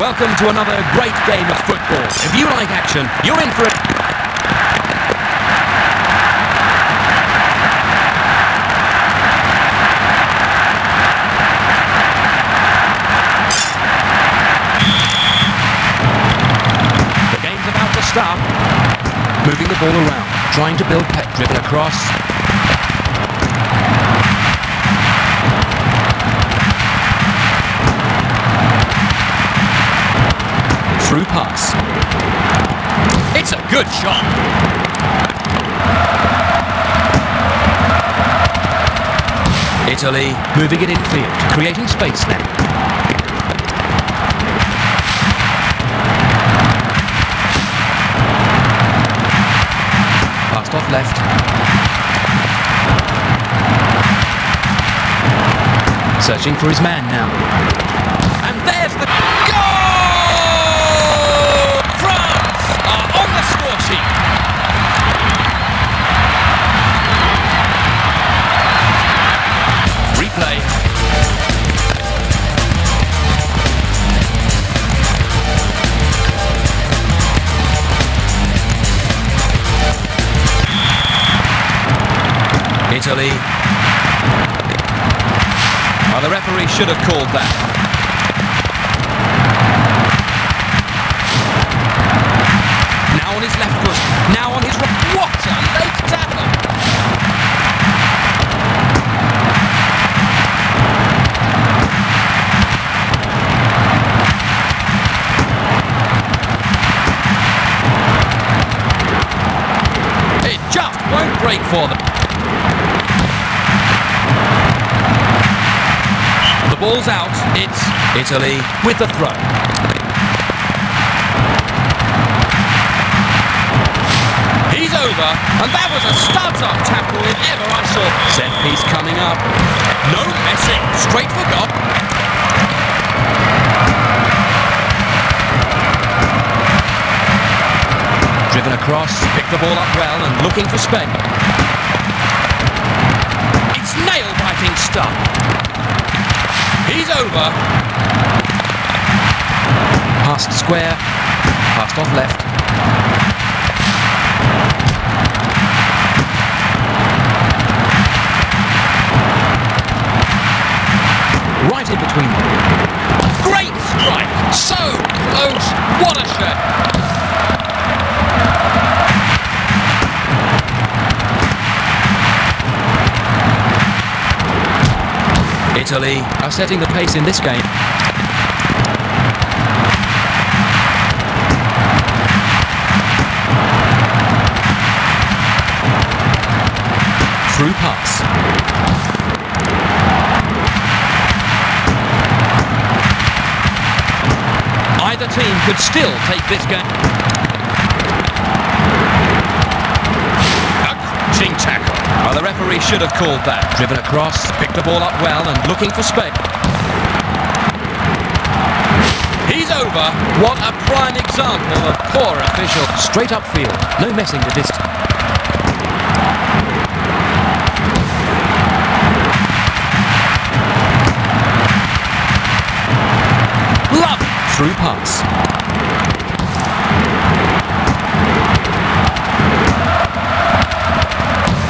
Welcome to another great game of football. If you like action, you're in for it. The game's about to start. Moving the ball around, trying to build pep, driven across. Through pass. It's a good shot. Italy moving it infield, creating space now. Passed off left. Searching for his man now. And there's the goal! On the score sheet. Replay. Italy. Well, the referee should have called that. On his left foot, now on his right. What a late tackle! It just won't break for them. The ball's out. It's Italy with the throw. He's over, and that was a start-up tackle if ever I saw. Set piece coming up. No messing, straight for goal. Driven across, picked the ball up well and looking for Spain. It's nail-biting stuff. He's over. Passed square, passed off left. Right in between them. Great strike! So close! What a shot! Italy are setting the pace in this game. Through pass. Either team could still take this game. A crunching tackle. Well, the referee should have called that. Driven across, picked the ball up well and looking for Spain. He's over. What a prime example of poor official. Straight upfield. No messing with this. Through pass.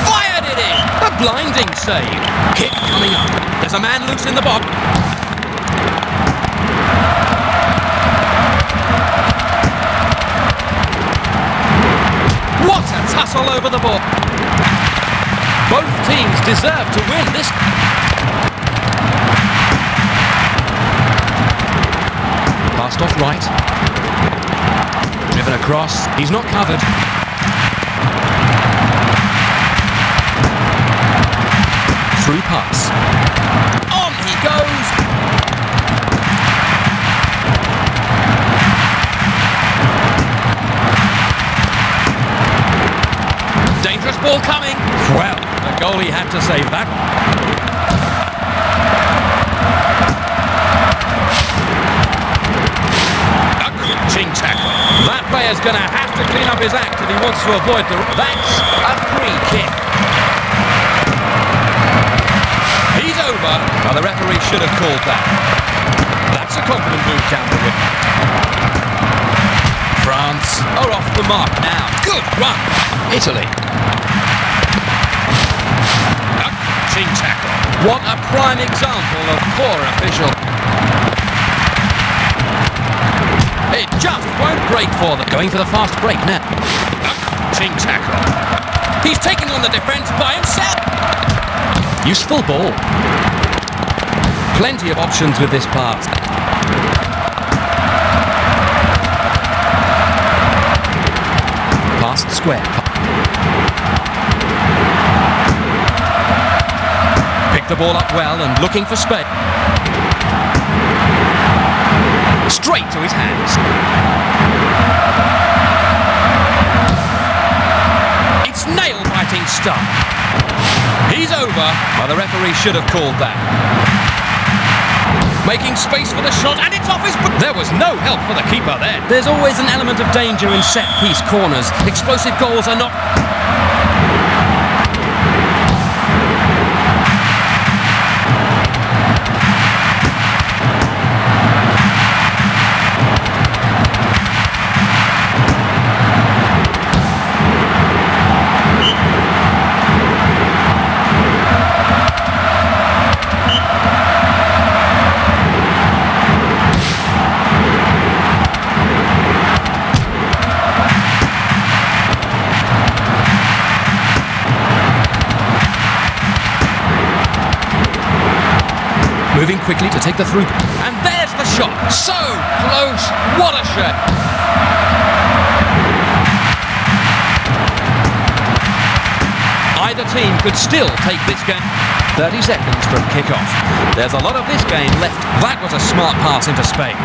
Fired it in! A blinding save. Kick coming up. There's a man loose in the box. What a tussle over the ball. Both teams deserve to win this. Passed off right. Driven across. He's not covered. Through pass. On he goes. Dangerous ball coming. Well, the goalie had to save that. Tackle. That player's going to have to clean up his act if he wants to avoid the... That's a free kick. He's over. Well, the referee should have called that. That's a confident move down the wing. the mark now. Good run. Italy. A crouching tackle. What a prime example of poor official. It just won't break for them. Going for the fast break now. A crouching tackle. He's taking on the defence by himself. Useful ball. Plenty of options with this pass. Past square. Picked the ball up well and looking for space. Straight to his hands. It's nail-biting stuff. He's over. Well, the referee should have called that. Making space for the shot, and it's off his... There was no help for the keeper there. There's always an element of danger in set-piece corners. Explosive goals are not... Moving quickly to take the through. And there's the shot. So close. What a shot. Either team could still take this game. 30 seconds from kickoff. There's a lot of this game left. That was a smart pass into Spain.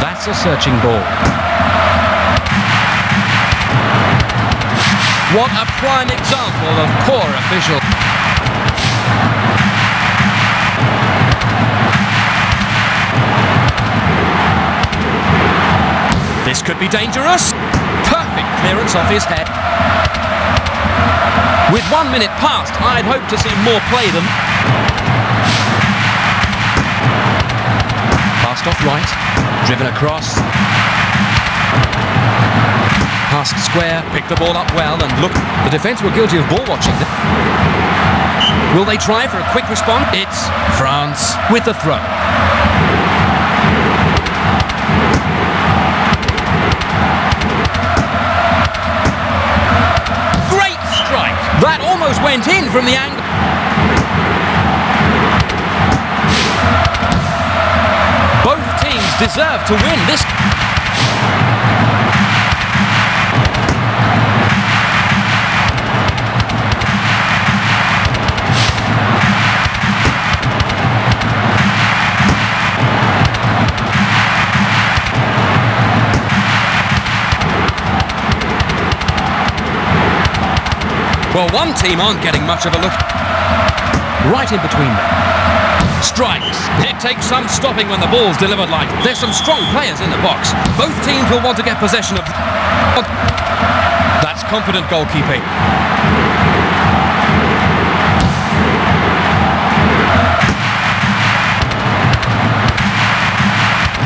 That's a searching ball. What a prime example of poor official. This could be dangerous. Perfect clearance off his head. With 1 minute past, I'd hope to see more play than... Passed off right. Driven across. Past square. Picked the ball up well and look. The defence were guilty of ball watching. Will they try for a quick response? It's France with the throw. That almost went in from the angle. Both teams deserve to win this. Well, one team aren't getting much of a look. Right in between them. Strikes. It takes some stopping when the ball's delivered like. There's some strong players in the box. Both teams will want to get possession of... That's confident goalkeeping.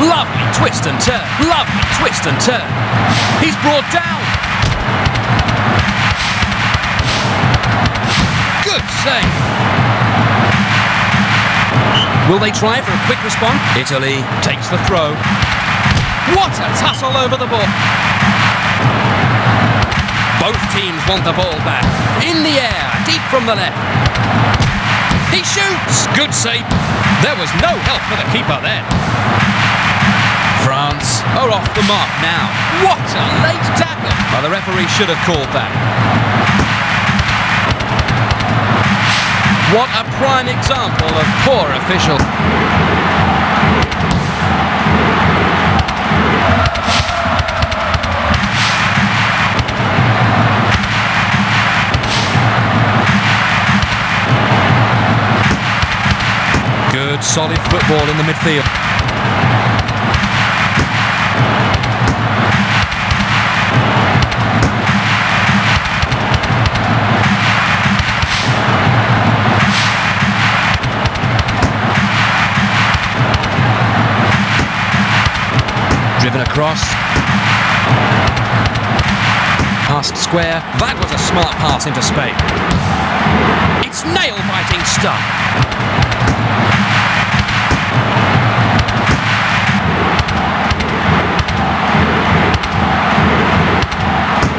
Lovely twist and turn. Lovely twist and turn. He's brought down. Good save. Will they try for a quick response? Italy takes the throw. What a tussle over the ball. Both teams want the ball back. In the air, deep from the left. He shoots. Good save. There was no help for the keeper there. France are off the mark now. What a late tackle. Well, the referee should have called that. What a prime example of poor official. Good, solid football in the midfield. Driven across. Past square. That was a smart pass into Spain. It's nail-biting stuff.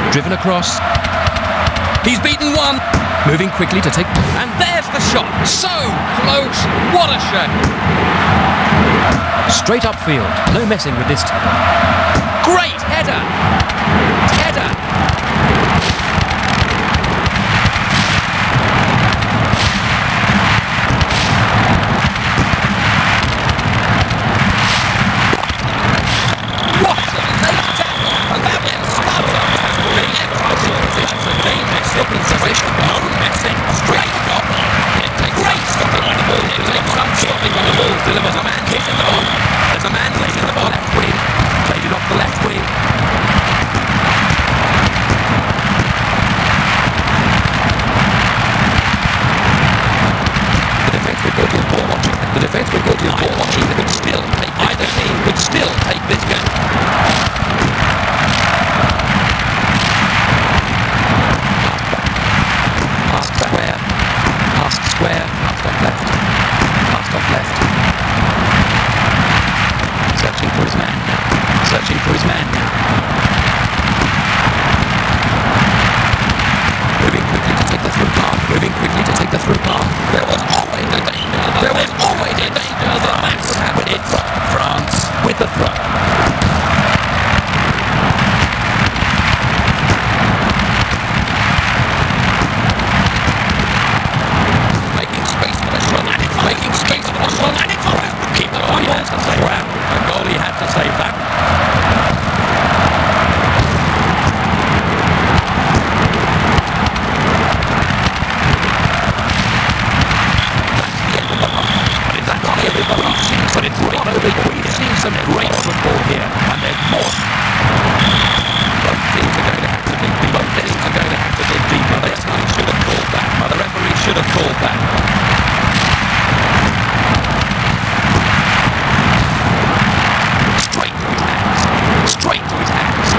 Driven across. He's beaten one. Moving quickly to take... And there's the shot. So close. What a shot. Straight upfield. No messing with this. Great header. Header. What a late tackle. And that was that's a dangerous looking position. No messing. Straight up. Great stopping on the ball. It takes some stopping on the ball. Delivers a man hitting the ball. There's a man playing in the ball left wing. Played it off the left wing. The defence will go to ball watching. The defence will go to ball watching. They could still take this. Either team could still take this game. Square, passed off left, passed off left. Searching for his man now, searching for his man now. Moving quickly to take the through pass, moving quickly to take the through pass. There was always a danger, there was always a danger that that would happen. It's France with the throw. Making space for the shot, and it's around. Keep the goalie had to save that. The goalie had to save that. That's the end of the half. But it's not everybody. But it's not everybody. We've seen some great football here, and there's more. Both teams are going to have to dig deep. Both teams are going to have to dig deeper. The referee should have called that. The referee should have called that. Straight to his hands. Straight to his hands.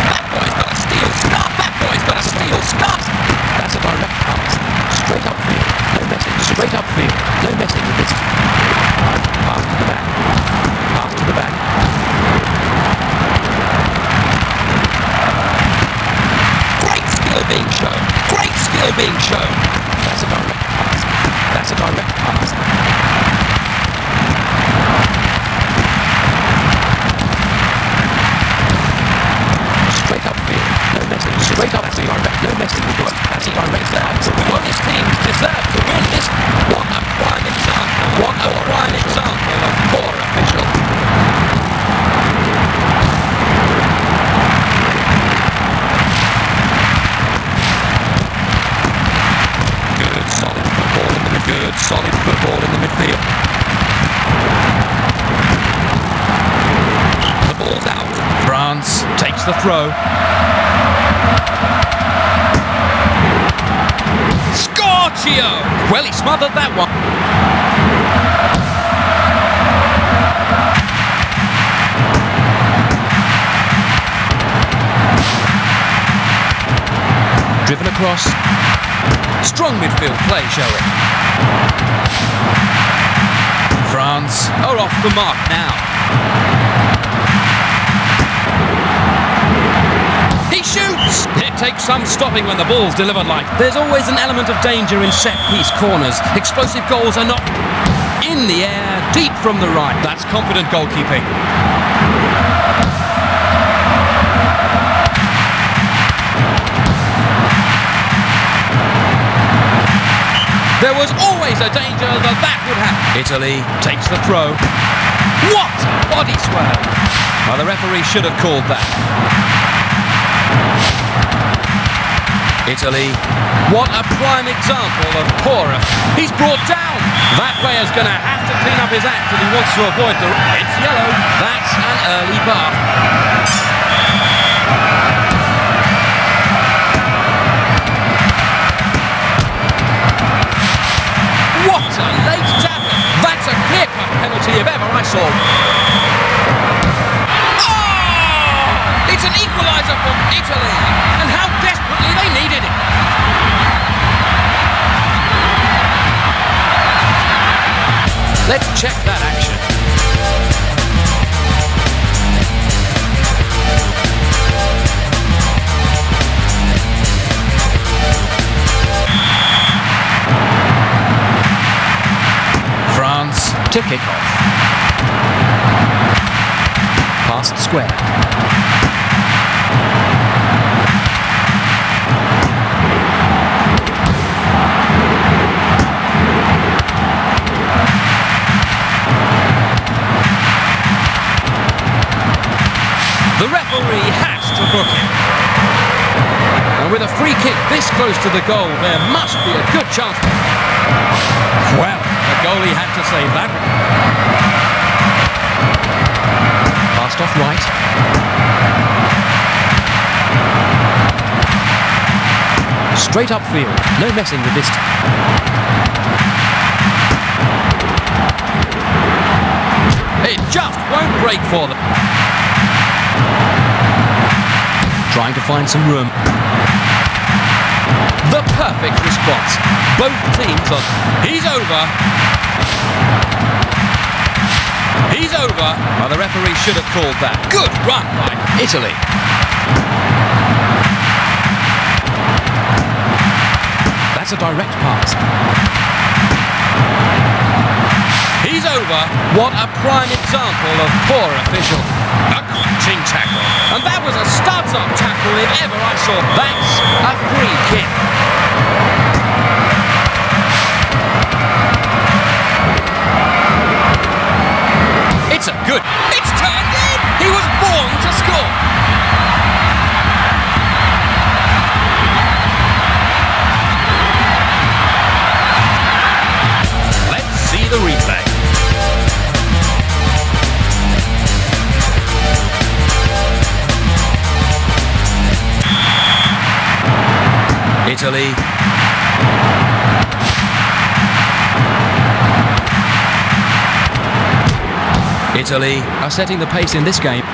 That boy's got a steel scarf. That boy's got a steel scarf. That's a direct pass. Straight upfield. No messing. Straight upfield. No messing with this. Pass to the back. Pass to the back. Great skill being shown. Great skill being shown. That's a direct pass. That's a direct pass. Straight upfield, no messing. Straight upfield, no messing with this. That's a direct pass. What his teams deserve to win this. What a prime example. What a prime example of poor official. Good solid football in the midfield. Good solid football in the midfield. The ball's out. France takes the throw. Scorchio! Well, he smothered that one. Driven across. Strong midfield play showing. France are off the mark now. He shoots! It takes some stopping when the ball's delivered like. There's always an element of danger in set-piece corners. Explosive goals are not in the air, deep from the right. That's confident goalkeeping. There was always a danger that that would happen. Italy takes the throw. What a body swell! Well, the referee should have called that. Italy, what a prime example of poor. He's brought down. That player's going to have to clean up his act if he wants to avoid the... It's yellow. That's an early bath. What a late tackle. That's a clear-cut penalty if ever I I saw. Oh! It's an equaliser for Italy, and how desperately they needed it. Let's check that action. France to kick off. Past square. The referee has to book him. And with a free kick this close to the goal, there must be a good chance. Well, the goalie had to save that. Passed off right. Straight upfield, no messing with this. It just won't break for them. Trying to find some room. The perfect response. Both teams are... He's over. He's over. Well, the referee should have called that. Good run by Italy. That's a direct pass. He's over. What a prime example of poor official. A crunching tackle. And that was a studs-up tackle if ever I saw. That's a free kick. It's a good... It's turned in! He was born to score. Let's see the replay. Italy. Italy are setting the pace in this game.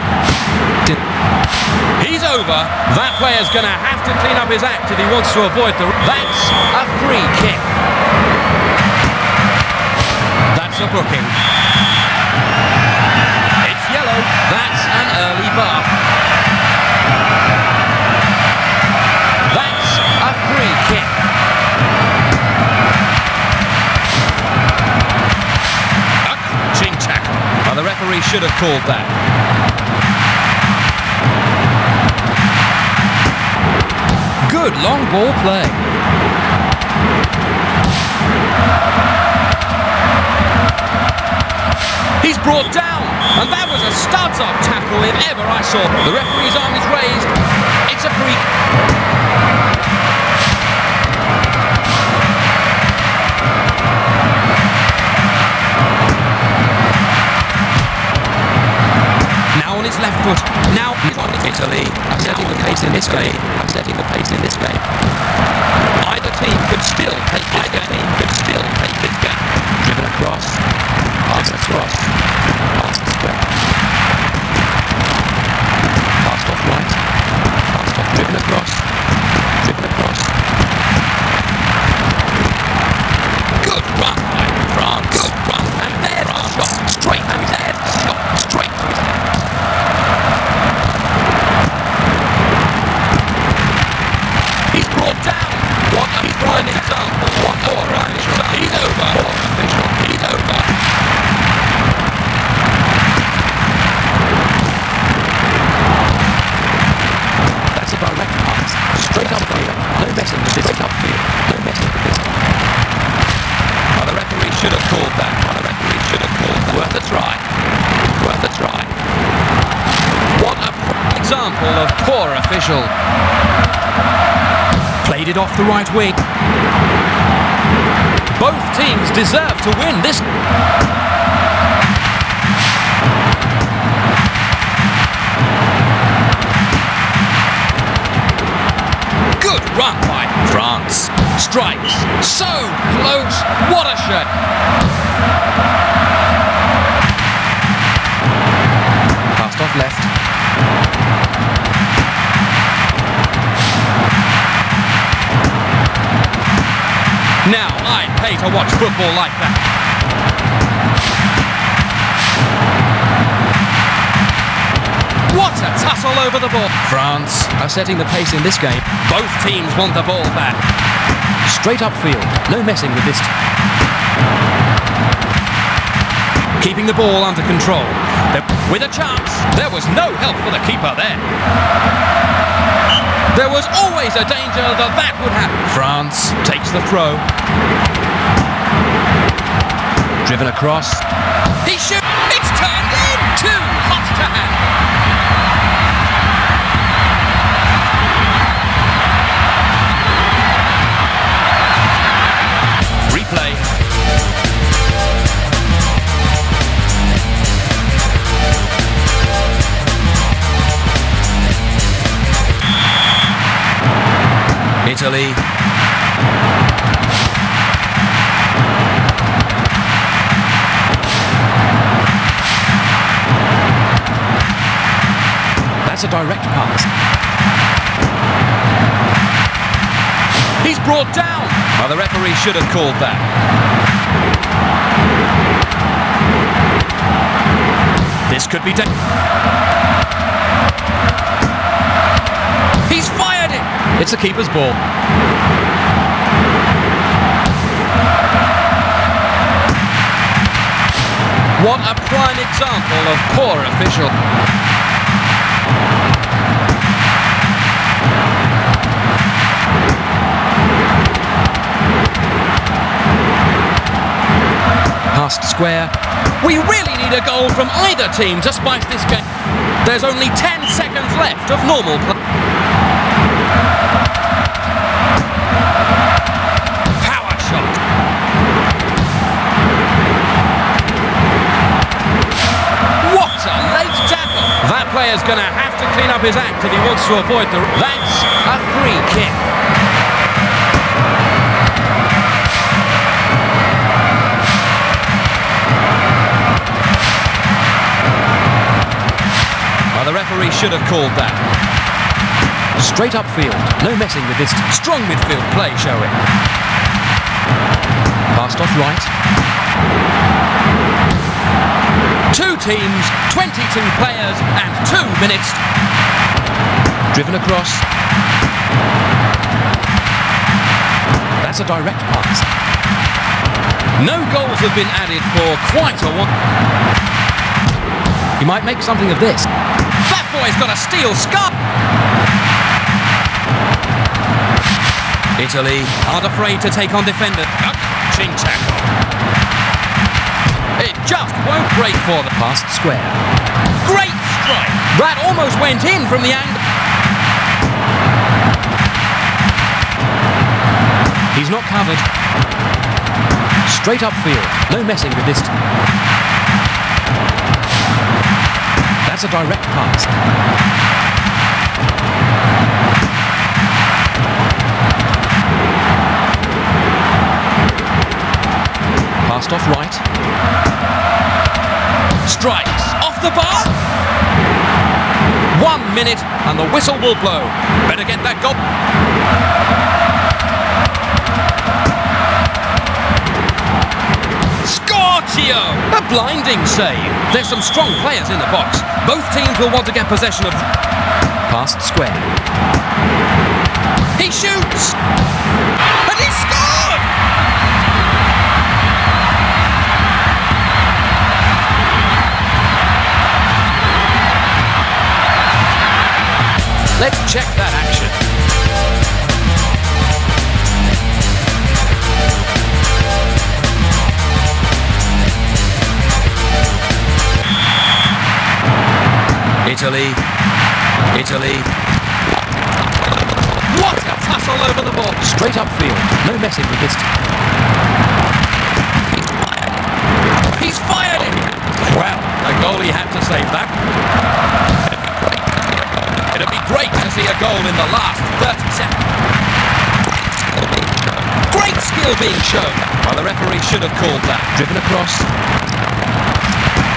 He's over. That player's going to have to clean up his act if he wants to avoid the... That's a free kick. That's a booking. It's yellow. That's an early bath. That's a free kick. A crunching tackle. Well, the referee should have called that. Good long ball play. He's brought down, and that was a studs-up tackle if ever I saw. The referee's arm is raised. It's a free. Now on his left foot. Now he's on Italy. I'm setting the pace in this game. I'm setting the pace in this game. Either team could still take this game. Could still take this game. Driven across. Passed across. Passed square. Passed off right. Passed off. Driven across. Driven across. Good run by France. Good run. And there's a shot. Straight and there's a shot. Straight and there's. He's brought down. What a prime example. What a prime example. He's over. He's over. That's a direct pass. Straight upfield. No messing with this. Straight upfield. No messing with this. Well, the referee should have called that. Well, the referee should have called that. Worth a try. Worth a try. What a example of poor official. Played it off the right wing. Both teams deserve to win this. Good run by France. Strikes. So close. What a shot. pay to watch football like that. What a tussle over the ball. France are setting the pace in this game. Both teams want the ball back. Straight upfield, no messing with this. Keeping the ball under control. With a chance, there was no help for the keeper there. There was always a danger that would happen. France takes the throw. Driven across. He shoots. It's turned in. Too hot to handle. Replay. Italy. That's a direct pass. He's brought down. Well, the referee should have called that. This could be He's fired it. It's the keeper's ball. What a prime example of poor official. Past square. We really need a goal from either team to spice this game. There's only 10 seconds left of normal play. Power shot. What a late tackle. That player's going to have to clean up his act if he wants to avoid the... That's a free kick. The referee should have called that. Straight upfield, no messing with this. Strong midfield play showing. Passed off right. Two teams, 22 players and 2 minutes. Driven across. That's a direct pass. No goals have been added for quite a while. He might make something of this. That boy's got a steel scarf. Italy aren't afraid to take on defenders. A catching tackle. It just won't break for the past square. Great strike. That almost went in from the angle. He's not covered. Straight upfield. No messing with this. That's a direct pass. Passed off right. Strikes off the bar. 1 minute and the whistle will blow. Better get that goal. A blinding save. There's some strong players in the box. Both teams will want to get possession of... Past square. He shoots! And he scored! Let's check that action. Italy. What a tussle over the ball. Straight upfield. No messing with this. He's fired it. Well, the goalie had to save that. It'd be great to see a goal in the last 30 seconds. Great skill being shown. Well, the referee should have called that. Driven across.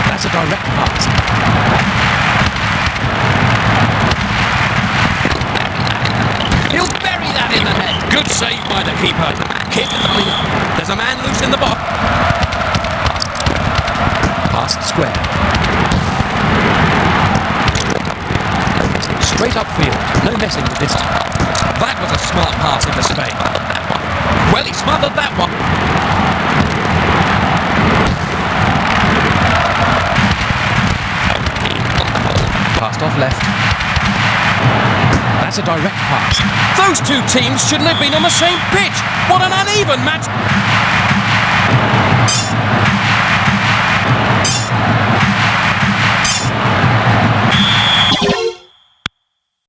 That's a direct pass. He'll bury that in the net. Good save by the keeper. Kick coming up. There's a man loose in the box. Past square. Straight upfield. No messing with this. That was a smart pass into Spain. Well, he smothered that one. Passed off left. That's a direct pass. Those two teams shouldn't have been on the same pitch. What an uneven match.